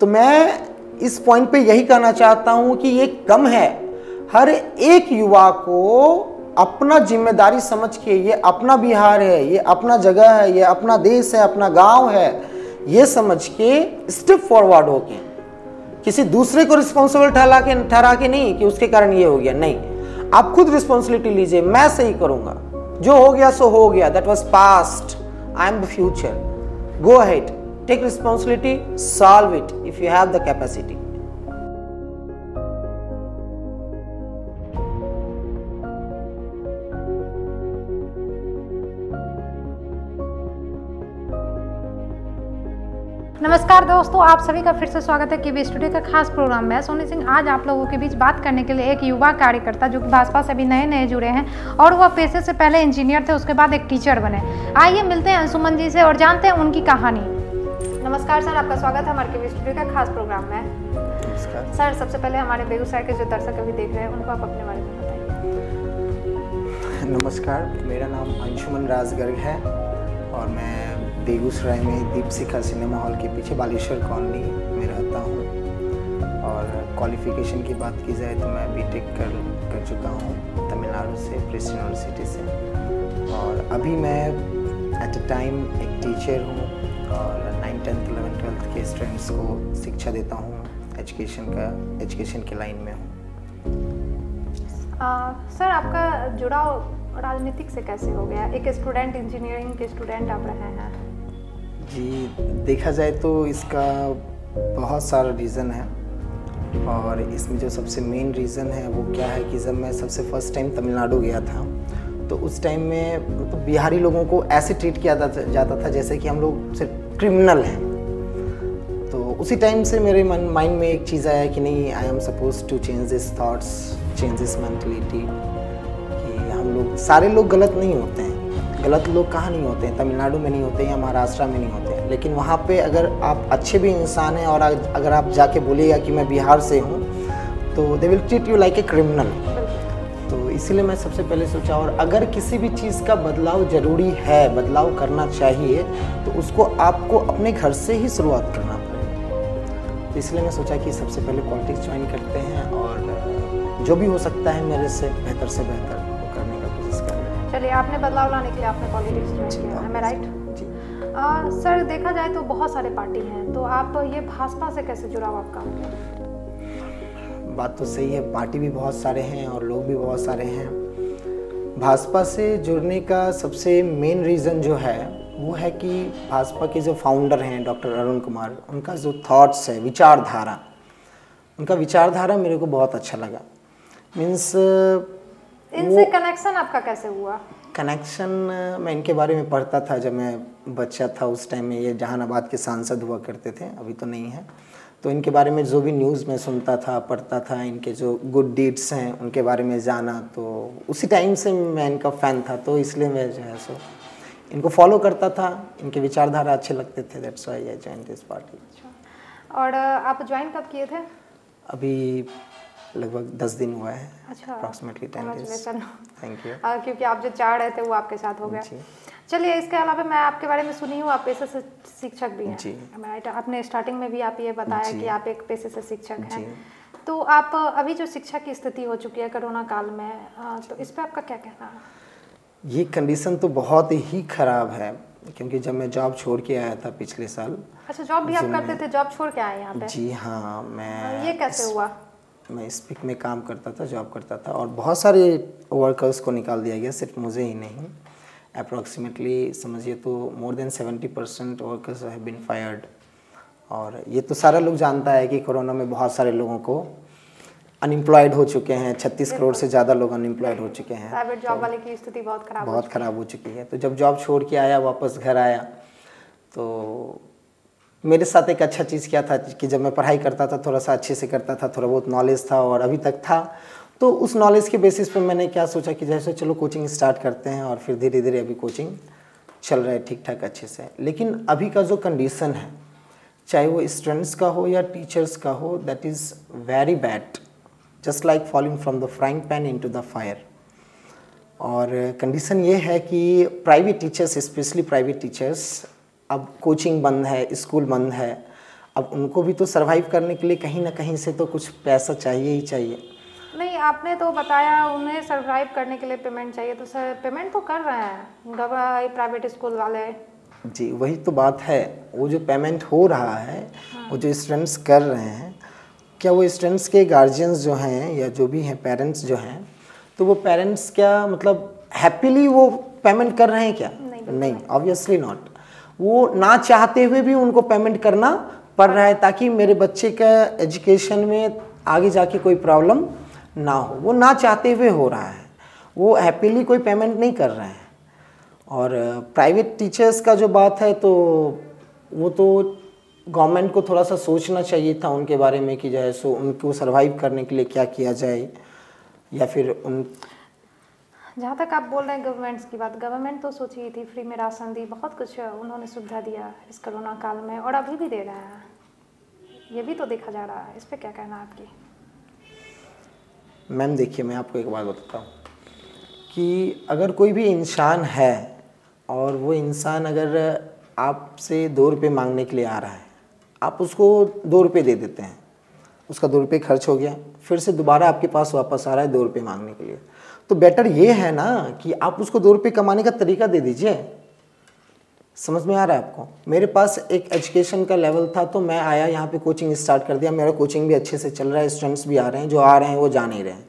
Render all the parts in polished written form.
तो मैं इस पॉइंट पे यही कहना चाहता हूँ कि ये कम है। हर एक युवा को अपना जिम्मेदारी समझ के, ये अपना बिहार है, ये अपना जगह है, ये अपना देश है, अपना गांव है, ये समझ के स्टेप फॉरवर्ड होके, किसी दूसरे को रिस्पॉन्सिबल ठहरा के नहीं कि उसके कारण ये हो गया, नहीं, आप खुद रिस्पॉन्सिबिलिटी लीजिए। मैं सही करूंगा, जो हो गया सो हो गया, that was past, I am the future, go ahead, take responsibility, solve it if you have the capacity. नमस्कार दोस्तों, आप सभी का फिर से स्वागत है केबी स्टूडियो का खास प्रोग्राम में। सोनी सिंह आज आप लोगों के बीच बात करने के लिए एक युवा कार्यकर्ता जो कि भाजपा से अभी नए जुड़े हैं और वह पेशे से पहले इंजीनियर थे, उसके बाद एक टीचर बने। आइए मिलते हैं अंशुमन जी से और जानते हैं उनकी कहानी। नमस्कार सर, आपका स्वागत है हमारे केबी स्टूडियो का खास प्रोग्राम में। नमस्कार सर, सबसे पहले हमारे बेगूसराय के जो दर्शक अभी देख रहे हैं उनको आप अपने बारे में बताइए। नमस्कार, मेरा नाम अंशुमन राजगर्ग है और मैं बेगूसराय में दीपशिखा सिनेमा हॉल के पीछे बालेश्वर कॉलोनी में रहता हूँ। और क्वालिफ़िकेशन की बात की जाए तो मैं बीटेक कर चुका हूँ तमिलनाडु से, प्रेस यूनिवर्सिटी से। और अभी मैं एट अ टाइम एक टीचर हूँ और 9th 10th 11th 12th के स्टूडेंट्स को शिक्षा देता हूँ, एजुकेशन के लाइन में हूँ। सर, आपका जुड़ाव राजनीतिक से कैसे हो गया? एक स्टूडेंट, इंजीनियरिंग के स्टूडेंट आप रहे हैं। जी, देखा जाए तो इसका बहुत सारा रीज़न है और इसमें जो सबसे मेन रीज़न है वो क्या है कि जब मैं सबसे फर्स्ट टाइम तमिलनाडु गया था तो उस टाइम में तो बिहारी लोगों को ऐसे ट्रीट किया जाता था जैसे कि हम लोग सिर्फ क्रिमिनल हैं। तो उसी टाइम से मेरे माइंड में एक चीज़ आया कि नहीं, I am suppose to change this thoughts, change this mentality, कि हम लोग सारे लोग गलत नहीं होते हैं। गलत लोग कहाँ नहीं होते हैं, तमिलनाडु में नहीं होते या महाराष्ट्र में नहीं होते हैं, लेकिन वहाँ पे अगर आप अच्छे भी इंसान हैं और अगर आप जाके बोलिएगा कि मैं बिहार से हूँ तो they will treat you like a criminal. तो इसीलिए मैं सबसे पहले सोचा, और अगर किसी भी चीज़ का बदलाव ज़रूरी है, बदलाव करना चाहिए तो उसको आपको अपने घर से ही शुरुआत करना पड़ेगा। तो इसलिए मैं सोचा कि सबसे पहले पॉलिटिक्स ज्वाइन करते हैं और जो भी हो सकता है मेरे से बेहतर वो करने का कोशिश कर रहे हैं। चलिए, आपने बदलाव लाने के लिए आपने पॉलिटिक्स ज्वाइन किया, है मैं राइट? जी। सर, देखा जाए तो बहुत सारे पार्टी हैं, तो आप ये भाजपा से कैसे जुड़ाव आपका हो गया? बात तो सही है, पार्टी भी बहुत सारे हैं और लोग भी बहुत सारे हैं। भाजपा से जुड़ने का सबसे मेन रीज़न जो है वो है कि भाजपा के जो फाउंडर हैं डॉक्टर अरुण कुमार, उनका जो थॉट्स है, विचारधारा, उनका विचारधारा मेरे को बहुत अच्छा लगा। मीन्स इनसे कनेक्शन आपका कैसे हुआ? कनेक्शन मैं इनके बारे में पढ़ता था जब मैं बच्चा था। उस टाइम में ये जहानाबाद के सांसद हुआ करते थे, अभी तो नहीं है। तो इनके बारे में जो भी न्यूज़ में सुनता था, पढ़ता था, इनके जो गुड डीड्स हैं उनके बारे में जाना, तो उसी टाइम से मैं इनका फ़ैन था। तो इसलिए मैं जो है सो इनको फॉलो करता था, इनके विचारधारा अच्छे लगते थे, that's why I joined this party. और आप ज्वाइन कब किए थे? अभी लगभग 10 दिन हुआ है। अच्छा, अप्रॉक्सीमेटली 10 डेज। Thank you. क्योंकि आप जो चाह रहे थे वो आपके साथ हो गया। चलिए, इसके अलावा मैं आपके बारे में सुनी हूँ, आप पेशे से शिक्षक भी हैं। जी। आपने स्टार्टिंग में भी आप ये बताया कि आप एक पेशे से शिक्षक हैं। जी। तो आप अभी जो शिक्षा की स्थिति हो चुकी है कोरोना काल में, तो इस पर आपका क्या कहना है? ये कंडीशन तो बहुत ही ख़राब है, क्योंकि जब मैं जॉब छोड़ के आया था पिछले साल। अच्छा, जॉब भी आप करते थे? जॉब छोड़ के आए यहाँ पे? जी हाँ, मैं ये कैसे हुआ? मैं स्पीक में काम करता था, जॉब करता था, और बहुत सारे वर्कर्स को निकाल दिया गया, सिर्फ मुझे ही नहीं। अप्रॉक्सीमेटली समझिए तो more than 70% workers have been fired. और ये तो सारा लोग जानता है कि कोरोना में बहुत सारे लोगों को अनएम्प्लॉयड हो चुके हैं, 36 करोड़ से ज़्यादा लोग अनएम्प्लॉयड हो चुके हैं। प्राइवेट जॉब वाले की स्थिति बहुत ख़राब हो चुकी है। तो जब जॉब छोड़ के आया, वापस घर आया, तो मेरे साथ एक अच्छा चीज़ क्या था कि जब मैं पढ़ाई करता था थोड़ा सा अच्छे से करता था, थोड़ा बहुत नॉलेज था और अभी तक था। तो उस नॉलेज के बेसिस पे मैंने क्या सोचा कि जैसे चलो कोचिंग स्टार्ट करते हैं, और फिर धीरे धीरे अभी कोचिंग चल रहा है ठीक ठाक अच्छे से। लेकिन अभी का जो कंडीशन है, चाहे वो स्टूडेंट्स का हो या टीचर्स का हो, that is very bad, just like falling from the frying pan into the fire. और कंडीशन ये है कि private teachers, specially private teachers, अब कोचिंग बंद है, स्कूल बंद है, अब उनको भी तो सरवाइव करने के लिए कहीं ना कहीं से तो कुछ पैसा चाहिए ही चाहिए। नहीं, आपने तो बताया उन्हें सरवाइव करने के लिए पेमेंट चाहिए, तो सर पेमेंट तो कर रहे हैं प्राइवेट स्कूल वाले। जी वही तो बात है, वो जो पेमेंट हो रहा है वो जो स्टूडेंट्स कर रहे हैं, क्या वो स्टूडेंट्स के गार्जियंस जो हैं या जो भी हैं पेरेंट्स जो हैं, तो वो पेरेंट्स क्या मतलब हैप्पीली वो पेमेंट कर रहे हैं क्या? नहीं, ऑब्वियसली नॉट। वो ना चाहते हुए भी उनको पेमेंट करना पड़ रहा है ताकि मेरे बच्चे का एजुकेशन में आगे जाके कोई प्रॉब्लम ना हो। वो ना चाहते हुए हो रहा है, वो हैप्पीली कोई पेमेंट नहीं कर रहे हैं। और प्राइवेट टीचर्स का जो बात है तो वो तो गवर्नमेंट को थोड़ा सा सोचना चाहिए था उनके बारे में कि जो है सो उनको सरवाइव करने के लिए क्या किया जाए, या फिर उन जहाँ तक आप बोल रहे हैं गवर्नमेंट्स की बात, गवर्नमेंट तो सोची ही थी, फ्री में राशन दी, बहुत कुछ उन्होंने सुविधा दिया इस कोरोना काल में, और अभी भी दे रहे हैं, ये भी तो देखा जा रहा है। इस पर क्या कहना है आपकी? मैम देखिए, मैं आपको एक बात बताता हूँ कि अगर कोई भी इंसान है और वो इंसान अगर आपसे 2 रुपये मांगने के लिए आ रहा है, आप उसको 2 रुपये दे देते हैं, उसका 2 रुपये खर्च हो गया, फिर से दोबारा आपके पास वापस आ रहा है 2 रुपये मांगने के लिए, तो बेटर ये है ना कि आप उसको 2 रुपये कमाने का तरीका दे दीजिए। समझ में आ रहा है आपको? मेरे पास एक एजुकेशन का लेवल था तो मैं आया यहाँ पे कोचिंग स्टार्ट कर दिया, मेरा कोचिंग भी अच्छे से चल रहा है, स्टूडेंट्स भी आ रहे हैं, जो आ रहे हैं वो जा नहीं रहे हैं।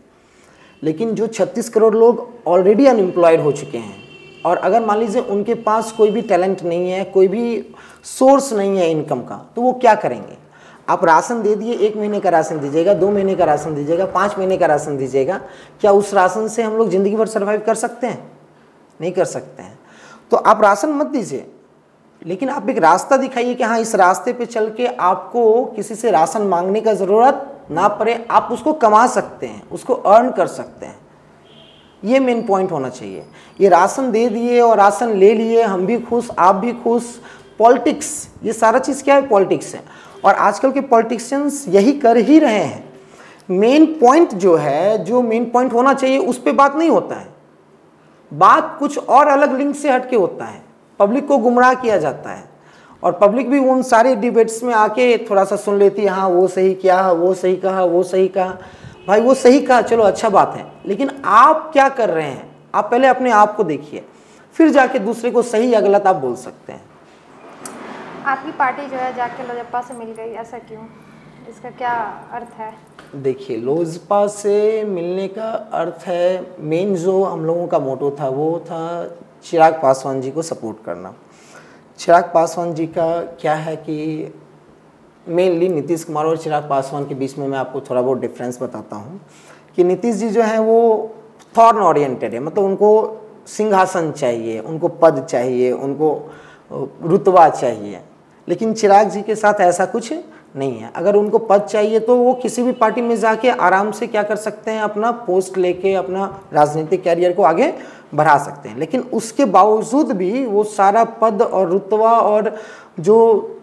लेकिन जो 36 करोड़ लोग ऑलरेडी अनएम्प्लॉयड हो चुके हैं, और अगर मान लीजिए उनके पास कोई भी टैलेंट नहीं है, कोई भी सोर्स नहीं है इनकम का, तो वो क्या करेंगे? आप राशन दे दिए, 1 महीने का राशन दीजिएगा, 2 महीने का राशन दीजिएगा, 5 महीने का राशन दीजिएगा, क्या उस राशन से हम लोग ज़िंदगी भर सर्वाइव कर सकते हैं? नहीं कर सकते हैं। तो आप राशन मत दीजिए, लेकिन आप एक रास्ता दिखाइए कि हाँ इस रास्ते पे चल के आपको किसी से राशन मांगने का ज़रूरत ना पड़े, आप उसको कमा सकते हैं, उसको अर्न कर सकते हैं। ये मेन पॉइंट होना चाहिए। ये राशन दे दिए और राशन ले लिए, हम भी खुश आप भी खुश, पॉलिटिक्स, ये सारा चीज़ क्या है? पॉलिटिक्स है। और आजकल के पॉलिटिशियंस यही कर ही रहे हैं। मेन पॉइंट जो है, जो मेन पॉइंट होना चाहिए उस पर बात नहीं होता है, बात कुछ और अलग लिंक से हट के होता है, पब्लिक को गुमराह किया जाता है, और पब्लिक भी उन सारे डिबेट्स में आके थोड़ा सा सुन लेती है, हाँ वो सही क्या, वो सही कहा, वो सही कहा। भाई वो सही कहा, चलो अच्छा बात है, लेकिन आप क्या कर रहे हैं? आप पहले अपने आप को देखिए, फिर जाके दूसरे को सही या गलत आप बोल सकते हैं। आपकी पार्टी जो है जाके लोजपा से मिल गई, ऐसा क्यों? इसका क्या अर्थ है? देखिए, लोजपा से मिलने का अर्थ है, मेन जो हम लोगों का मोटो था वो था चिराग पासवान जी को सपोर्ट करना। चिराग पासवान जी का क्या है कि मेनली नीतीश कुमार और चिराग पासवान के बीच में मैं आपको थोड़ा बहुत डिफरेंस बताता हूँ कि नीतीश जी जो हैं वो थॉर्न ओरिएंटेड है, मतलब उनको सिंहासन चाहिए, उनको पद चाहिए, उनको रुतबा चाहिए। लेकिन चिराग जी के साथ ऐसा कुछ नहीं है। अगर उनको पद चाहिए तो वो किसी भी पार्टी में जाके आराम से क्या कर सकते हैं, अपना पोस्ट लेके अपना राजनीतिक कैरियर को आगे बढ़ा सकते हैं। लेकिन उसके बावजूद भी वो सारा पद और रुतबा और जो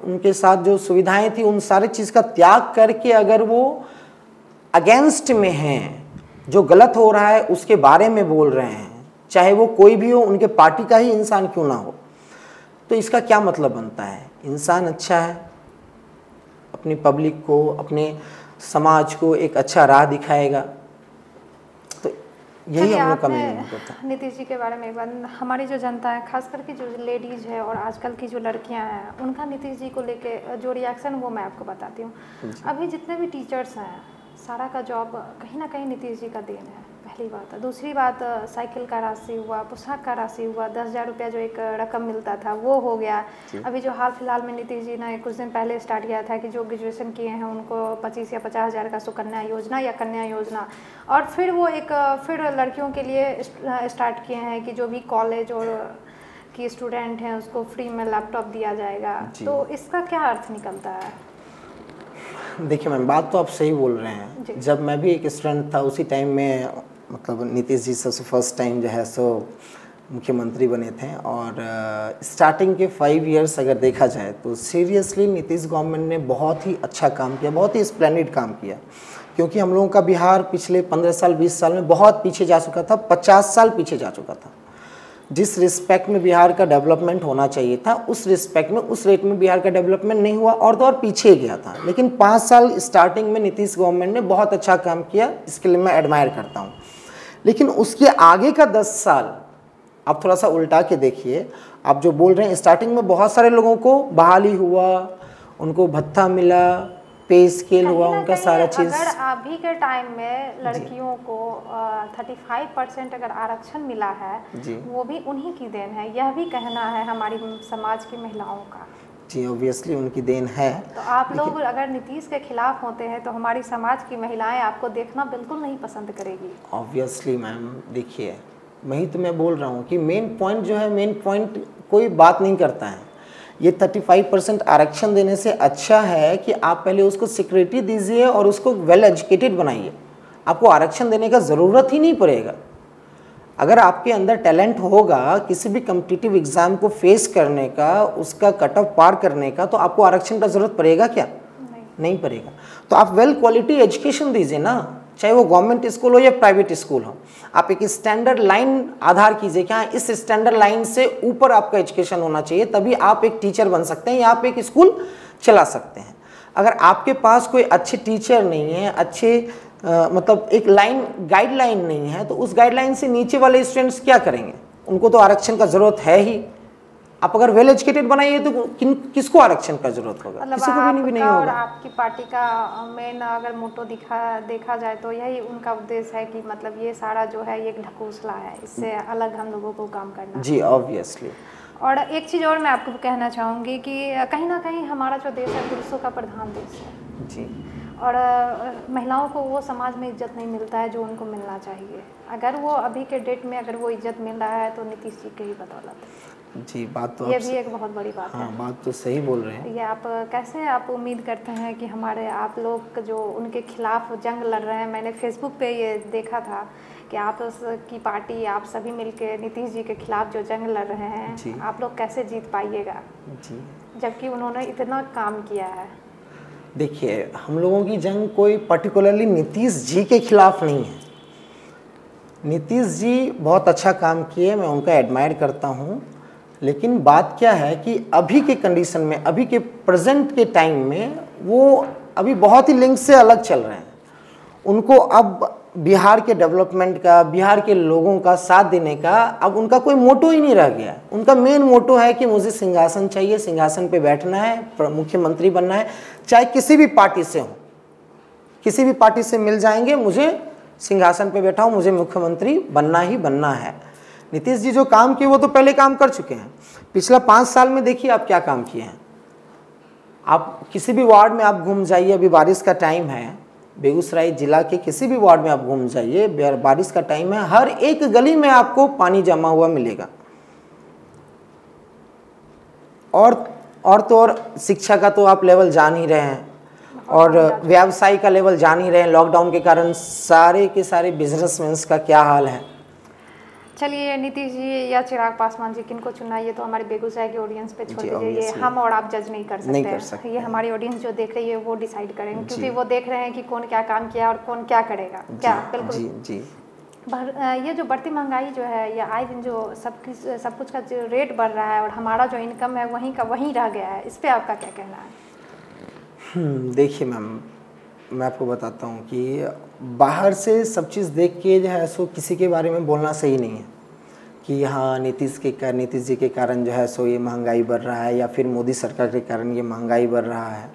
उनके साथ जो सुविधाएं थी उन सारी चीज़ का त्याग करके अगर वो अगेंस्ट में हैं, जो गलत हो रहा है उसके बारे में बोल रहे हैं, चाहे वो कोई भी हो, उनके पार्टी का ही इंसान क्यों ना हो, तो इसका क्या मतलब बनता है? इंसान अच्छा है, अपनी पब्लिक को, अपने समाज को एक अच्छा राह दिखाएगा, तो यही हम लोग का मेन मोटिव था। नीतीश जी के बारे में एक बार, हमारी जो जनता है, खास करके जो लेडीज़ है और आजकल की जो लड़कियां हैं, उनका नीतीश जी को लेके जो रिएक्शन वो मैं आपको बताती हूँ। अभी जितने भी टीचर्स हैं, सारा का जॉब कहीं ना कहीं नीतीश जी का देन है, पहली बात है। दूसरी बात, साइकिल का राशि हुआ, पोशाक का राशि हुआ, 10,000 रुपया जो एक रकम मिलता था वो हो गया। अभी जो हाल फिलहाल में नीतीश जी ने कुछ दिन पहले स्टार्ट किया था कि जो ग्रेजुएशन किए हैं उनको 25 या 50,000 का सुकन्या योजना या कन्या योजना, और फिर वो एक फिर लड़कियों के लिए स्टार्ट किए हैं कि जो भी कॉलेज और की स्टूडेंट हैं उसको फ्री में लैपटॉप दिया जाएगा। तो इसका क्या अर्थ निकलता है? देखिए मैम, बात तो आप सही बोल रहे हैं। जब मैं भी एक स्टूडेंट था उसी टाइम में मतलब नीतीश जी सबसे फर्स्ट टाइम जो है सो मुख्यमंत्री बने थे, और स्टार्टिंग के 5 इयर्स अगर देखा जाए तो सीरियसली नीतीश गवर्नमेंट ने बहुत ही अच्छा काम किया, बहुत ही स्प्लेंडिड काम किया। क्योंकि हम लोगों का बिहार पिछले 15 साल 20 साल में बहुत पीछे जा चुका था, 50 साल पीछे जा चुका था। जिस रिस्पेक्ट में बिहार का डेवलपमेंट होना चाहिए था उस रिस्पेक्ट में, उस रेट में बिहार का डेवलपमेंट नहीं हुआ और तो और पीछे गया था। लेकिन 5 साल स्टार्टिंग में नीतीश गवर्नमेंट ने बहुत अच्छा काम किया, इसके लिए मैं एडमायर करता हूँ। लेकिन उसके आगे का 10 साल आप थोड़ा सा उल्टा के देखिए। आप जो बोल रहे हैं स्टार्टिंग में बहुत सारे लोगों को बहाली हुआ, उनको भत्ता मिला, पे स्केल हुआ, उनका सारा चीज़। अगर अभी के टाइम में लड़कियों को 35% अगर आरक्षण मिला है वो भी उन्हीं की देन है, यह भी कहना है हमारी समाज की महिलाओं का। जी ऑब्वियसली उनकी देन है। तो आप लोग अगर नीतीश के खिलाफ होते हैं तो हमारी समाज की महिलाएं आपको देखना बिल्कुल नहीं पसंद करेगी। ऑब्वियसली मैम, देखिए वही तो मैं बोल रहा हूँ कि मेन पॉइंट जो है, मेन पॉइंट कोई बात नहीं करता है। ये 35% आरक्षण देने से अच्छा है कि आप पहले उसको सिक्योरिटी दीजिए और उसको वेल एजुकेटेड बनाइए। आपको आरक्षण देने का ज़रूरत ही नहीं पड़ेगा। अगर आपके अंदर टैलेंट होगा किसी भी कम्पिटिटिव एग्ज़ाम को फेस करने का, उसका कट ऑफ पार करने का, तो आपको आरक्षण का ज़रूरत पड़ेगा क्या? नहीं पड़ेगा। तो आप वेल क्वालिटी एजुकेशन दीजिए ना, चाहे वो गवर्नमेंट स्कूल हो या प्राइवेट स्कूल हो। आप एक स्टैंडर्ड लाइन आधार कीजिए कि हाँ इस स्टैंडर्ड लाइन से ऊपर आपका एजुकेशन होना चाहिए, तभी आप एक टीचर बन सकते हैं या आप एक स्कूल चला सकते हैं। अगर आपके पास कोई अच्छे टीचर नहीं है, अच्छे मतलब एक लाइन गाइडलाइन नहीं है, तो उस गाइडलाइन से नीचे वाले स्टूडेंट्स क्या करेंगे? उनको तो आरक्षण का ज़रूरत है ही। आप अगर वेल एजुकेटेड बनाइए तो किसको आरक्षण का जरूरत होगा? मतलब किसी को भी नहीं होगा। और आपकी पार्टी का मेन अगर मोटो देखा जाए तो यही उनका उद्देश्य है कि मतलब ये सारा जो है ये एक ढकोसला है, इससे अलग हम लोगों को काम करना। जी ऑब्वियसली। और एक चीज़ और मैं आपको कहना चाहूँगी कि कहीं ना कहीं हमारा जो देश है पुरुषों का प्रधान देश है जी, और महिलाओं को वो समाज में इज्जत नहीं मिलता है जो उनको मिलना चाहिए। अगर वो अभी के डेट में अगर वो इज्जत मिल रहा है तो नीतीश जी के ही बदौलत। जी बात तो ये भी एक बहुत बड़ी बात है। हाँ, बात तो सही बोल रहे हैं। ये आप कैसे आप उम्मीद करते हैं कि हमारे आप लोग जो उनके खिलाफ जंग लड़ रहे हैं, मैंने फेसबुक पे ये देखा था कि आप उसकी पार्टी आप सभी मिलके नीतीश जी के खिलाफ जो जंग लड़ रहे हैं, आप लोग कैसे जीत पाइएगा जी, जबकि उन्होंने इतना काम किया है? देखिए हम लोगों की जंग कोई पर्टिकुलरली नीतीश जी के खिलाफ नहीं है। नीतीश जी बहुत अच्छा काम किए, मैं उनका एडमायर करता हूँ। लेकिन बात क्या है कि अभी के कंडीशन में, अभी के प्रेजेंट के टाइम में वो अभी बहुत ही लिंक से अलग चल रहे हैं। उनको अब बिहार के डेवलपमेंट का, बिहार के लोगों का साथ देने का अब उनका कोई मोटो ही नहीं रह गया। उनका मेन मोटो है कि मुझे सिंहासन चाहिए, सिंहासन पे बैठना है, मुख्यमंत्री बनना है, चाहे किसी भी पार्टी से हो, किसी भी पार्टी से मिल जाएंगे, मुझे सिंहासन पे बैठा हूँ, मुझे मुख्यमंत्री बनना ही बनना है। नीतीश जी जो काम किए वो तो पहले काम कर चुके हैं। पिछला 5 साल में देखिए आप क्या काम किए हैं। आप किसी भी वार्ड में आप घूम जाइए, अभी बारिश का टाइम है, बेगूसराय जिला के किसी भी वार्ड में आप घूम जाइए, बारिश का टाइम है, हर एक गली में आपको पानी जमा हुआ मिलेगा। और तो और शिक्षा का तो आप लेवल जान ही रहे हैं, और व्यवसाय का लेवल जान ही रहे हैं। लॉकडाउन के कारण सारे के सारे बिजनेसमैन का क्या हाल है। चलिए नीतीश जी या चिराग पासवान जी किनको चुना ये तो हमारे बेगूसराय के ऑडियंस पे छोड़ दीजिए, ये हम और आप जज नहीं कर सकते, ये हमारी ऑडियंस जो देख रही है वो डिसाइड करेंगे, क्योंकि वो देख रहे हैं कि कौन क्या काम किया और कौन क्या करेगा। क्या बिल्कुल जी। ये जो बढ़ती महंगाई जो है, ये आए दिन जो सब कुछ का जो रेट बढ़ रहा है और हमारा जो इनकम है वहीं का वहीं रह गया है, इस पर आपका क्या कहना है? देखिए मैम, मैं आपको बताता हूँ कि बाहर से सब चीज़ देख के जो है सो किसी के बारे में बोलना सही नहीं है कि हाँ नीतीश जी के कारण जो है सो ये महंगाई बढ़ रहा है, या फिर मोदी सरकार के कारण ये महंगाई बढ़ रहा है।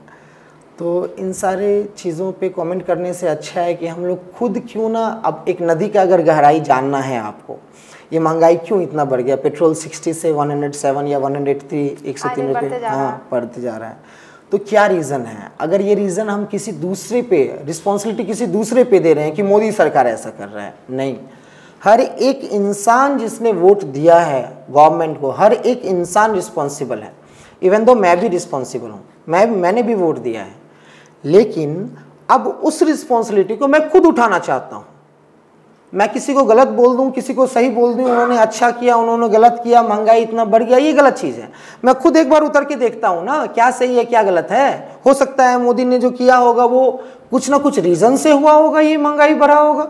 तो इन सारे चीज़ों पे कमेंट करने से अच्छा है कि हम लोग खुद क्यों ना, अब एक नदी का अगर गहराई जानना है आपको, ये महंगाई क्यों इतना बढ़ गया, पेट्रोल 60 से 107 या 103 103 रुपये हाँ बढ़ते जा रहा है, तो क्या रीज़न है? अगर ये रीज़न हम किसी दूसरे पे, रिस्पॉन्सिबिलिटी किसी दूसरे पे दे रहे हैं कि मोदी सरकार ऐसा कर रहा है, नहीं। हर एक इंसान जिसने वोट दिया है गवर्नमेंट को, हर एक इंसान रिस्पॉन्सिबल है। इवन दो मैं भी रिस्पॉन्सिबल हूँ, मैंने भी वोट दिया है, लेकिन अब उस रिस्पॉन्सिबिलिटी को मैं खुद उठाना चाहता हूँ। मैं किसी को गलत बोल दूं, किसी को सही बोल दूं, उन्होंने अच्छा किया, उन्होंने गलत किया, महंगाई इतना बढ़ गया, ये गलत चीज़ है। मैं खुद एक बार उतर के देखता हूं ना, क्या सही है क्या गलत है। हो सकता है मोदी ने जो किया होगा वो कुछ ना कुछ रीज़न से हुआ होगा, ये महंगाई बढ़ा होगा।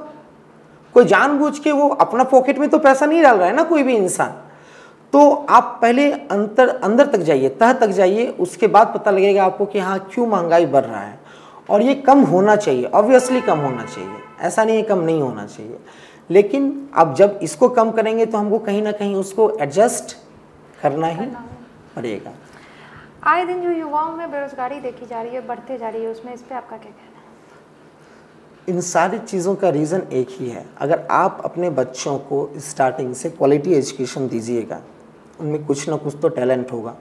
कोई जानबूझ के वो अपना पॉकेट में तो पैसा नहीं डाल रहा है ना कोई भी इंसान। तो आप पहले अंदर तक जाइए, तह तक जाइए, उसके बाद पता लगेगा आपको कि हाँ क्यों महंगाई बढ़ रहा है। और ये कम होना चाहिए, ऑब्वियसली कम होना चाहिए, ऐसा नहीं है कम नहीं होना चाहिए, लेकिन अब जब इसको कम करेंगे तो हमको कहीं ना कहीं उसको एडजस्ट करना ही पड़ेगा। आए दिन जो युवाओं में बेरोजगारी देखी जा रही है, बढ़ते जा रही है, उसमें इस पर आपका क्या कहना है? इन सारी चीज़ों का रीज़न एक ही है। अगर आप अपने बच्चों को स्टार्टिंग से क्वालिटी एजुकेशन दीजिएगा, उनमें कुछ ना कुछ तो टैलेंट होगा,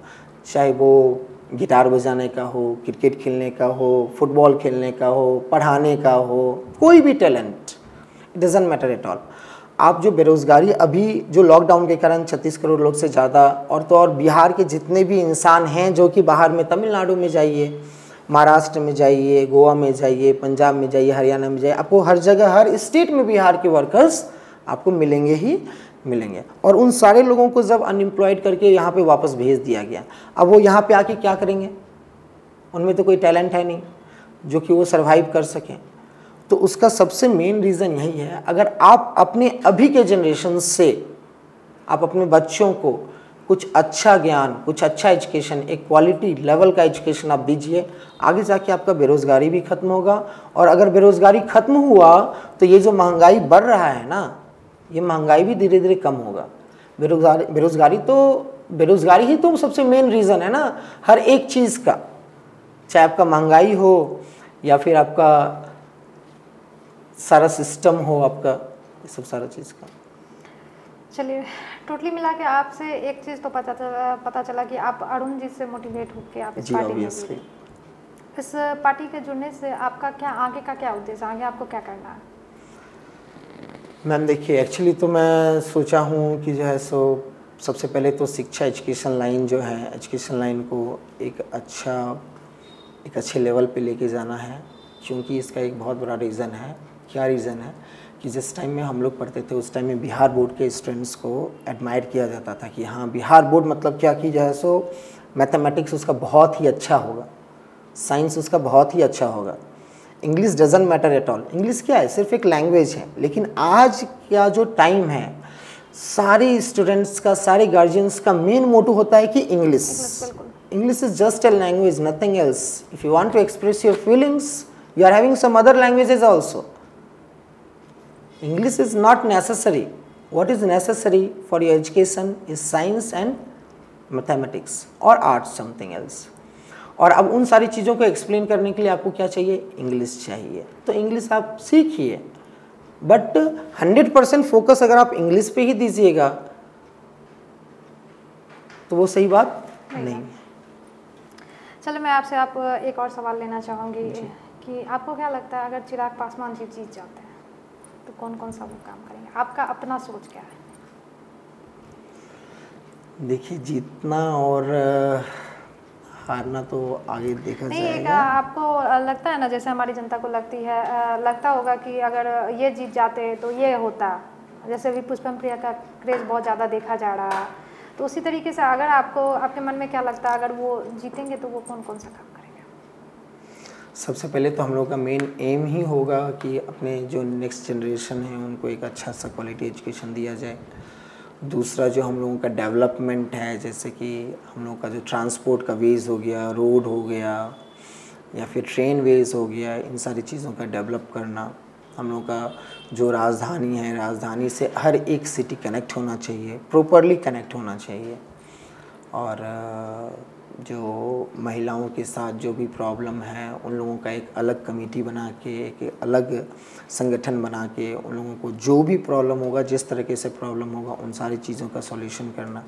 चाहे वो गिटार बजाने का हो, क्रिकेट खेलने का हो, फुटबॉल खेलने का हो, पढ़ाने का हो, कोई भी talent, it doesn't matter at all. आप जो बेरोज़गारी अभी जो लॉकडाउन के कारण 36 करोड़ लोग से ज़्यादा, और तो और बिहार के जितने भी इंसान हैं जो कि बाहर में, तमिलनाडु में जाइए, महाराष्ट्र में जाइए, गोवा में जाइए, पंजाब में जाइए, हरियाणा में जाइए, आपको हर जगह हर स्टेट में बिहार के वर्कर्स आपको मिलेंगे ही मिलेंगे। और उन सारे लोगों को जब अनएम्प्लॉयड करके यहाँ पे वापस भेज दिया गया, अब वो यहाँ पे आके क्या करेंगे? उनमें तो कोई टैलेंट है नहीं जो कि वो सर्वाइव कर सकें। तो उसका सबसे मेन रीज़न यही है, अगर आप अपने अभी के जनरेशन से आप अपने बच्चों को कुछ अच्छा ज्ञान, कुछ अच्छा एजुकेशन, एक क्वालिटी लेवल का एजुकेशन आप दीजिए, आगे जाके आपका बेरोज़गारी भी ख़त्म होगा। और अगर बेरोज़गारी ख़त्म हुआ तो ये जो महंगाई बढ़ रहा है ना, ये महंगाई भी धीरे धीरे कम होगा। बेरोज़गारी ही तो सबसे मेन रीज़न है ना हर एक चीज़ का, चाहे आपका महंगाई हो या फिर आपका सारा सिस्टम हो, आपका ये सब सारा चीज़ का। चलिए, टोटली मिला के आपसे एक चीज़ तो पता चला कि आप अरुण जी से मोटिवेट होकर आप इस पार्टी में जुड़े। इस पार्टी के जुड़ने से आपका क्या आगे का क्या उद्देश्य, आगे आपको क्या करना है? मैम देखिए, एक्चुअली तो मैं सोचा हूँ कि जो है सो सबसे पहले तो शिक्षा एजुकेशन लाइन जो है, एजुकेशन लाइन को एक अच्छे लेवल पे लेके जाना है, क्योंकि इसका एक बहुत बड़ा रीज़न है। क्या रीज़न है कि जिस टाइम में हम लोग पढ़ते थे उस टाइम में बिहार बोर्ड के स्टूडेंट्स को एडमायर किया जाता था कि हाँ बिहार बोर्ड मतलब क्या कि जो है सो मैथमेटिक्स उसका बहुत ही अच्छा होगा, साइंस उसका बहुत ही अच्छा होगा, English doesn't matter at all. English क्या है? सिर्फ एक लैंग्वेज है। लेकिन आज का जो टाइम है, सारे स्टूडेंट्स का, सारे गार्जियंस का मेन मोटो होता है कि English is just a language, nothing else. If you want to express your feelings, you are having some other languages also. English is not necessary. What is necessary for your education is science and mathematics or arts, something else. और अब उन सारी चीज़ों को explain करने के लिए आपको क्या चाहिए? इंग्लिश चाहिए। तो इंग्लिश आप सीखिए, बट 100% फोकस अगर आप इंग्लिश पे ही दीजिएगा तो वो सही बात नहीं है। चलो, मैं आपसे एक और सवाल लेना चाहूँगी कि आपको क्या लगता है अगर चिराग पासवान जी जीत जाते हैं तो कौन कौन सा वो काम करेंगे? आपका अपना सोच क्या है? देखिए, जीतना और हारना तो आगे देखा जाएगा। आपको लगता है ना, जैसे हमारी जनता को लगता होगा कि अगर ये जीत जाते तो ये होता, जैसे अभी पुष्पम प्रिया का क्रेज बहुत ज़्यादा देखा जा रहा, तो उसी तरीके से अगर आपके मन में क्या लगता है अगर वो जीतेंगे तो वो कौन कौन सा काम करेंगे? सबसे पहले तो हम लोग का मेन एम ही होगा कि अपने जो नेक्स्ट जनरेशन है उनको एक अच्छा सा क्वालिटी एजुकेशन दिया जाए। दूसरा जो हम लोगों का डेवलपमेंट है, जैसे कि हम लोगों का जो ट्रांसपोर्ट का वेज हो गया, रोड हो गया या फिर ट्रेन वेज हो गया, इन सारी चीज़ों का डेवलप करना। हम लोगों का जो राजधानी है, राजधानी से हर एक सिटी कनेक्ट होना चाहिए, प्रॉपरली कनेक्ट होना चाहिए। और जो महिलाओं के साथ जो भी प्रॉब्लम है उन लोगों का एक अलग कमेटी बना के, एक अलग संगठन बना के, उन लोगों को जो भी प्रॉब्लम होगा, जिस तरीके से प्रॉब्लम होगा, उन सारी चीज़ों का सॉल्यूशन करना।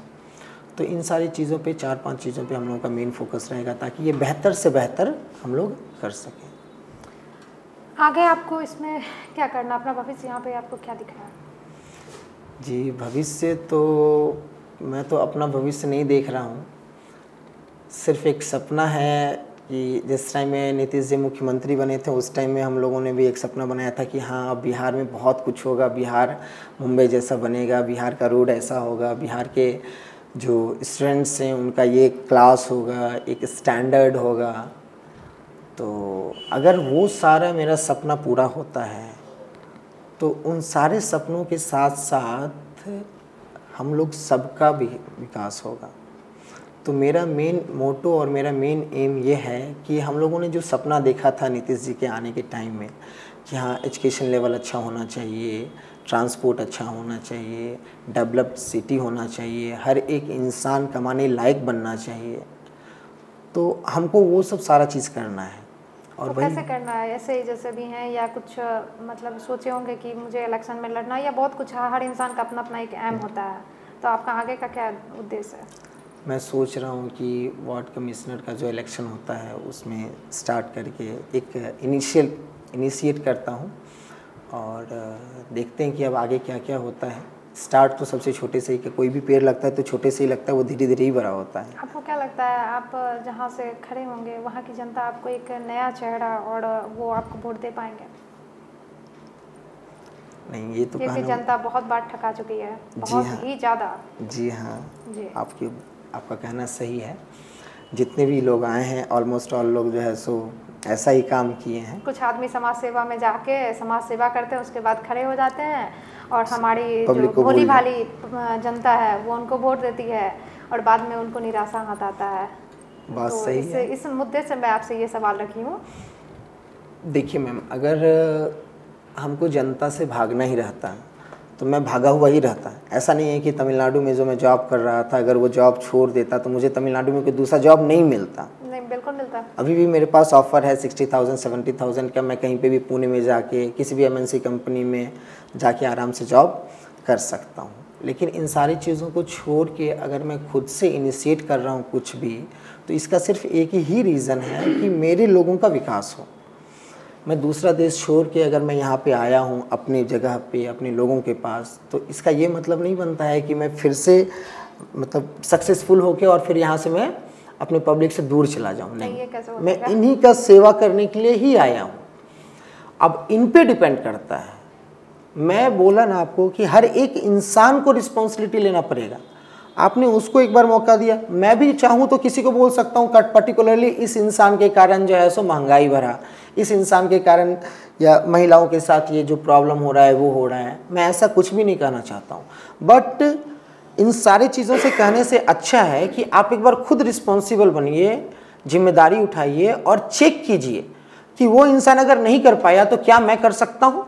तो इन सारी चीज़ों पे, 4-5 चीज़ों पे हम लोगों का मेन फोकस रहेगा ताकि ये बेहतर से बेहतर हम लोग कर सकें। आगे आपको इसमें क्या करना, अपना भविष्य यहाँ पे आपको क्या दिख रहा है? जी, भविष्य तो मैं तो अपना भविष्य नहीं देख रहा हूँ, सिर्फ एक सपना है कि जिस टाइम में नीतीश जी मुख्यमंत्री बने थे उस टाइम में हम लोगों ने भी एक सपना बनाया था कि हाँ अब बिहार में बहुत कुछ होगा, बिहार मुंबई जैसा बनेगा, बिहार का रोड ऐसा होगा, बिहार के जो स्टूडेंट्स हैं उनका ये क्लास होगा, एक स्टैंडर्ड होगा। तो अगर वो सारा मेरा सपना पूरा होता है तो उन सारे सपनों के साथ साथ हम लोग सबका भी विकास होगा। तो मेरा मेन मोटो और मेरा मेन एम ये है कि हम लोगों ने जो सपना देखा था नीतीश जी के आने के टाइम में कि हाँ एजुकेशन लेवल अच्छा होना चाहिए, ट्रांसपोर्ट अच्छा होना चाहिए, डेवलप्ड सिटी होना चाहिए, हर एक इंसान कमाने लायक बनना चाहिए, तो हमको वो सब सारा चीज़ करना है। और तो कैसे करना है? ऐसे ही जैसे भी हैं या कुछ मतलब सोचे होंगे कि मुझे इलेक्शन में लड़ना, या बहुत कुछ हर इंसान का अपना अपना एक एम होता है, तो आपका आगे का क्या उद्देश्य है? मैं सोच रहा हूँ कि वार्ड कमिश्नर का जो इलेक्शन होता है उसमें स्टार्ट करके एक इनिशिएट करता हूँ और देखते हैं कि अब आगे क्या क्या होता है। स्टार्ट तो सबसे छोटे से ही, कि कोई भी पेड़ लगता है तो छोटे से ही लगता है, वो धीरे धीरे ही बड़ा होता है। आपको क्या लगता है, आप जहाँ से खड़े होंगे वहाँ की जनता आपको एक नया चेहरा और वो आपको वोट दे पाएंगे? नहीं, ये तो क्योंकि जनता बहुत बार ठका चुकी है, बहुत ही ज़्यादा। जी हाँ, आपका कहना सही है। जितने भी लोग आए हैं ऑलमोस्ट ऑल लोग जो है सो ऐसा ही काम किए हैं। कुछ आदमी समाज सेवा में जाके समाज सेवा करते हैं, उसके बाद खड़े हो जाते हैं और हमारी जो भोली भाली जनता है वो उनको वोट देती है और बाद में उनको निराशा हाथ आता है। बात तो सही है। इस मुद्दे से मैं आपसे ये सवाल रखी हूँ। देखिए मैम, अगर हमको जनता से भागना ही रहता तो मैं भागा हुआ ही रहता। ऐसा नहीं है कि तमिलनाडु में जो मैं जॉब कर रहा था अगर वो जॉब छोड़ देता तो मुझे तमिलनाडु में कोई दूसरा जॉब नहीं मिलता। नहीं, बिल्कुल मिलता। अभी भी मेरे पास ऑफ़र है 60,000 70,000 का, मैं कहीं पे भी पुणे में जाके किसी भी MNC कंपनी में जाके आराम से जॉब कर सकता हूँ। लेकिन इन सारी चीज़ों को छोड़ के अगर मैं खुद से इनिशिएट कर रहा हूँ कुछ भी, तो इसका सिर्फ एक ही रीज़न है कि मेरे लोगों का विकास हो। मैं दूसरा देश छोड़ के अगर मैं यहाँ पे आया हूँ अपनी जगह पे अपने लोगों के पास, तो इसका ये मतलब नहीं बनता है कि मैं फिर से मतलब सक्सेसफुल होके और फिर यहाँ से मैं अपने पब्लिक से दूर चला जाऊँ। नहीं, मैं इन्हीं का सेवा करने के लिए ही आया हूँ। अब इन पे डिपेंड करता है। मैं बोला ना आपको कि हर एक इंसान को रिस्पॉन्सिबिलिटी लेना पड़ेगा। आपने उसको एक बार मौका दिया, मैं भी चाहूँ तो किसी को बोल सकता हूँ कट पर्टिकुलरली इस इंसान के कारण जो है सो महंगाई बढ़ा, इस इंसान के कारण या महिलाओं के साथ ये जो प्रॉब्लम हो रहा है वो हो रहा है। मैं ऐसा कुछ भी नहीं कहना चाहता हूँ, बट इन सारी चीज़ों से कहने से अच्छा है कि आप एक बार खुद रिस्पॉन्सिबल बनिए, जिम्मेदारी उठाइए और चेक कीजिए कि वो इंसान अगर नहीं कर पाया तो क्या मैं कर सकता हूँ।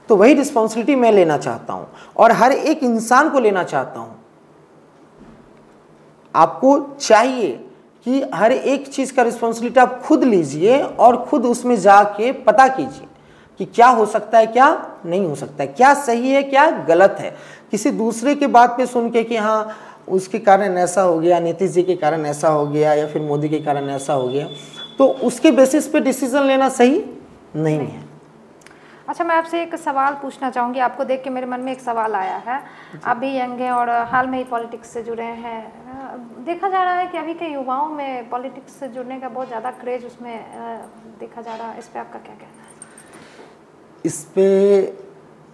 तो वही रिस्पॉन्सिबिलिटी मैं लेना चाहता हूं और हर एक इंसान को लेना चाहता हूं। आपको चाहिए कि हर एक चीज का रिस्पॉन्सिबिलिटी आप खुद लीजिए और खुद उसमें जाके पता कीजिए कि क्या हो सकता है, क्या नहीं हो सकता है, क्या सही है, क्या गलत है। किसी दूसरे के बात पे सुन के कि हाँ उसके कारण ऐसा हो गया, नीतीश जी के कारण ऐसा हो गया या फिर मोदी के कारण ऐसा हो गया, तो उसके बेसिस पे डिसीजन लेना सही नहीं है। अच्छा, मैं आपसे एक सवाल पूछना चाहूँगी। आपको देख के मेरे मन में एक सवाल आया है। आप भी यंग हैं और हाल में ही पॉलिटिक्स से जुड़े हैं। देखा जा रहा है कि अभी के युवाओं में पॉलिटिक्स से जुड़ने का बहुत ज़्यादा क्रेज उसमें देखा जा रहा है। इस पर आपका क्या कहना है? इस पर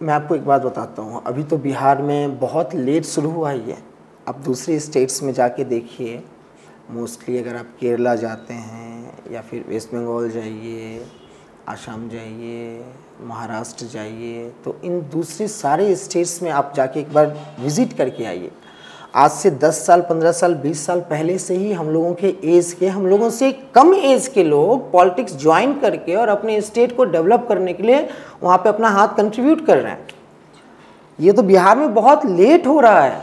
मैं आपको एक बात बताता हूँ। अभी तो बिहार में बहुत लेट शुरू हुआ ही है। आप दूसरे स्टेट्स में जाके देखिए, मोस्टली अगर आप केरला जाते हैं या फिर वेस्ट बंगाल जाइए, आसाम जाइए, महाराष्ट्र जाइए, तो इन दूसरे सारे स्टेट्स में आप जाके एक बार विज़िट करके आइए। आज से 10 साल 15 साल 20 साल पहले से ही हम लोगों के एज के, हम लोगों से कम एज के लोग पॉलिटिक्स ज्वाइन करके और अपने स्टेट को डेवलप करने के लिए वहाँ पे अपना हाथ कंट्रीब्यूट कर रहे हैं। ये तो बिहार में बहुत लेट हो रहा है।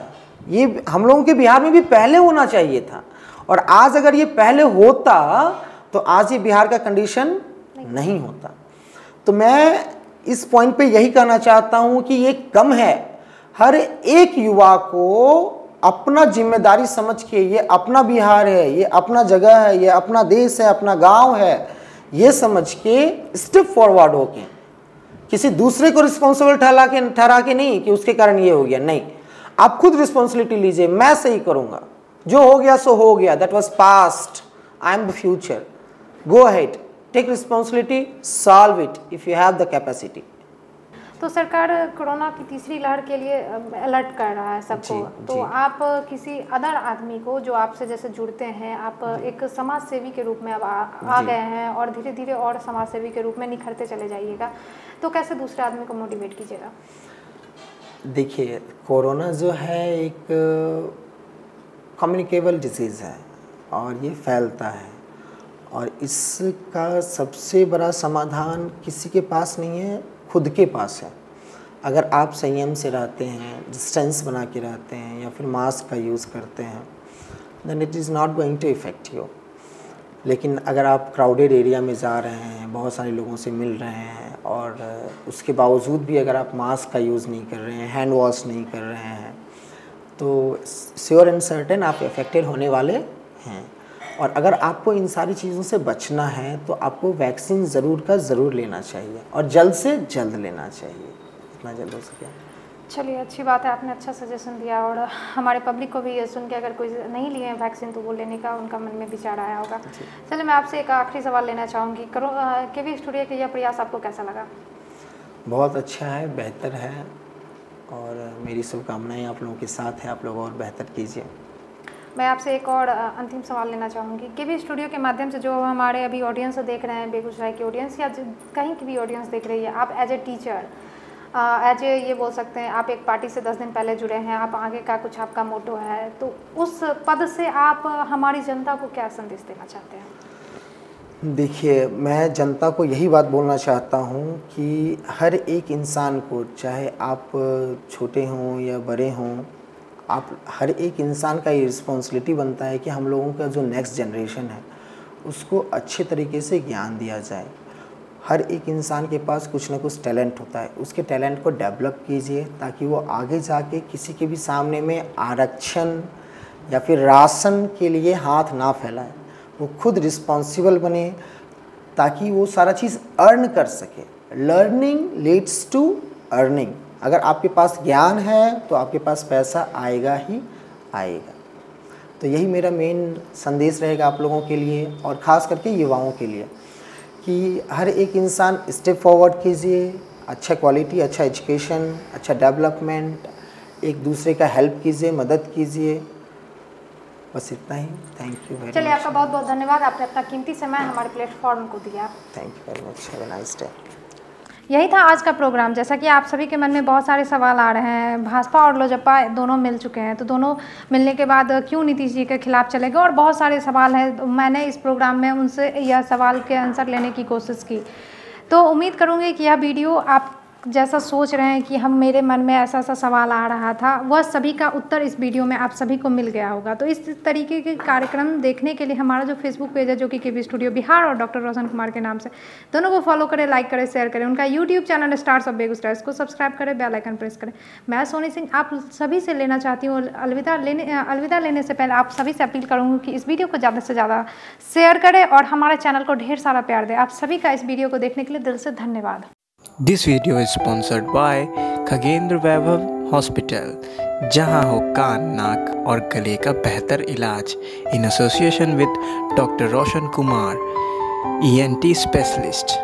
ये हम लोगों के बिहार में भी पहले होना चाहिए था, और आज अगर ये पहले होता तो आज ये बिहार का कंडीशन नहीं होता। तो मैं इस पॉइंट पे यही कहना चाहता हूं कि ये कम है। हर एक युवा को अपना जिम्मेदारी समझ के, ये अपना बिहार है, ये अपना जगह है, ये अपना देश है, अपना गांव है, ये समझ के स्टेप फॉरवर्ड होके किसी दूसरे को रिस्पॉन्सिबल ठहरा के नहीं कि उसके कारण ये हो गया। नहीं, आप खुद रिस्पॉन्सिबिलिटी लीजिए। मैं सही करूंगा, जो हो गया सो हो गया, that was past, I am the future, go ahead, take responsibility, solve it if you have the capacity. तो सरकार कोरोना की तीसरी लहर के लिए अलर्ट कर रहा है सबको। तो आप किसी अदर आदमी को जो आपसे जैसे जुड़ते हैं, आप एक समाज सेवी के रूप में अब आ गए हैं और धीरे धीरे और समाज सेवी के रूप में निखरते चले जाइएगा, तो कैसे दूसरे आदमी को मोटिवेट कीजिएगा? देखिए, कोरोना जो है एक कम्युनिकेबल डिजीज़ है और ये फैलता है, और इसका सबसे बड़ा समाधान किसी के पास नहीं है, खुद के पास है। अगर आप संयम से रहते हैं, डिस्टेंस बना के रहते हैं या फिर मास्क का यूज़ करते हैं, then it is not going to effect you. लेकिन अगर आप क्राउडेड एरिया में जा रहे हैं, बहुत सारे लोगों से मिल रहे हैं और उसके बावजूद भी अगर आप मास्क का यूज़ नहीं कर रहे हैं, हैंड वॉश नहीं कर रहे हैं, तो श्योर एंड सर्टेन आप इफ़ेक्टेड होने वाले हैं। और अगर आपको इन सारी चीज़ों से बचना है तो आपको वैक्सीन ज़रूर का ज़रूर लेना चाहिए और जल्द से जल्द लेना चाहिए, जितना जल्द हो सके। चलिए, अच्छी बात है, आपने अच्छा सजेशन दिया और हमारे पब्लिक को भी ये सुन के अगर कोई नहीं लिए हैं वैक्सीन तो वो लेने का उनका मन में विचार आया होगा। चलिए, मैं आपसे एक आखिरी सवाल लेना चाहूँगी। केवी स्टूडियो का यह प्रयास आपको कैसा लगा? बहुत अच्छा है, बेहतर है और मेरी शुभकामनाएँ आप लोगों के साथ है। आप लोग और बेहतर कीजिए। मैं आपसे एक और अंतिम सवाल लेना चाहूँगी। केवी स्टूडियो के माध्यम से जो हमारे अभी ऑडियंस देख रहे हैं, बेगूसराय की ऑडियंस या कहीं की भी ऑडियंस देख रही है, आप as a teacher, as a ये बोल सकते हैं, आप एक पार्टी से 10 दिन पहले जुड़े हैं, आप आगे का कुछ आपका मोटो है, तो उस पद से आप हमारी जनता को क्या संदेश देना चाहते हैं? देखिए, मैं जनता को यही बात बोलना चाहता हूँ कि हर एक इंसान को, चाहे आप छोटे हों या बड़े हों, आप हर एक इंसान का ये रिस्पॉन्सिबिलिटी बनता है कि हम लोगों का जो नेक्स्ट जनरेशन है उसको अच्छे तरीके से ज्ञान दिया जाए। हर एक इंसान के पास कुछ ना कुछ टैलेंट होता है, उसके टैलेंट को डेवलप कीजिए ताकि वो आगे जाके किसी के भी सामने में आरक्षण या फिर राशन के लिए हाथ ना फैलाए, वो खुद रिस्पॉन्सिबल बने ताकि वो सारा चीज़ अर्न कर सके। Learning leads to earning. अगर आपके पास ज्ञान है तो आपके पास पैसा आएगा ही आएगा। तो यही मेरा मेन संदेश रहेगा आप लोगों के लिए और ख़ास करके युवाओं के लिए कि हर एक इंसान स्टेप फॉरवर्ड कीजिए, अच्छा क्वालिटी, अच्छा एजुकेशन, अच्छा डेवलपमेंट, एक दूसरे का हेल्प कीजिए, मदद कीजिए। बस इतना ही। Thank you very much. चलिए, आपका बहुत बहुत धन्यवाद, आपने अपना कीमती समय हमारे प्लेटफॉर्म को दिया। Thank you very much. Have a nice day. यही था आज का प्रोग्राम। जैसा कि आप सभी के मन में बहुत सारे सवाल आ रहे हैं, भाजपा और लोजपा दोनों मिल चुके हैं, तो दोनों मिलने के बाद क्यों नीतीश जी के खिलाफ चलेगा, और बहुत सारे सवाल हैं। तो मैंने इस प्रोग्राम में उनसे यह सवाल के आंसर लेने की कोशिश की। तो उम्मीद करूँगी कि यह वीडियो आप जैसा सोच रहे हैं कि मेरे मन में ऐसा सवाल आ रहा था, वह सभी का उत्तर इस वीडियो में आप सभी को मिल गया होगा। तो इस तरीके के कार्यक्रम देखने के लिए हमारा जो फेसबुक पेज है, जो कि केवी स्टूडियो बिहार और डॉक्टर रोशन कुमार के नाम से, दोनों को फॉलो करें, लाइक करें, शेयर करें। उनका YouTube channel stars of Begusarai, इसको सब्सक्राइब करें, बेल आइकन प्रेस करें। मैं सोनी सिंह आप सभी से लेना चाहती हूँ अलविदा लेने से पहले आप सभी से अपील करूँगी कि इस वीडियो को ज़्यादा से ज़्यादा शेयर करें और हमारे चैनल को ढेर सारा प्यार दें। आप सभी का इस वीडियो को देखने के लिए दिल से धन्यवाद। This video is sponsored by Khagendra Vaibhav hospital, जहां हो कान, नाक और गले का बेहतर इलाज, in association with doctor Roshan Kumar, ENT specialist.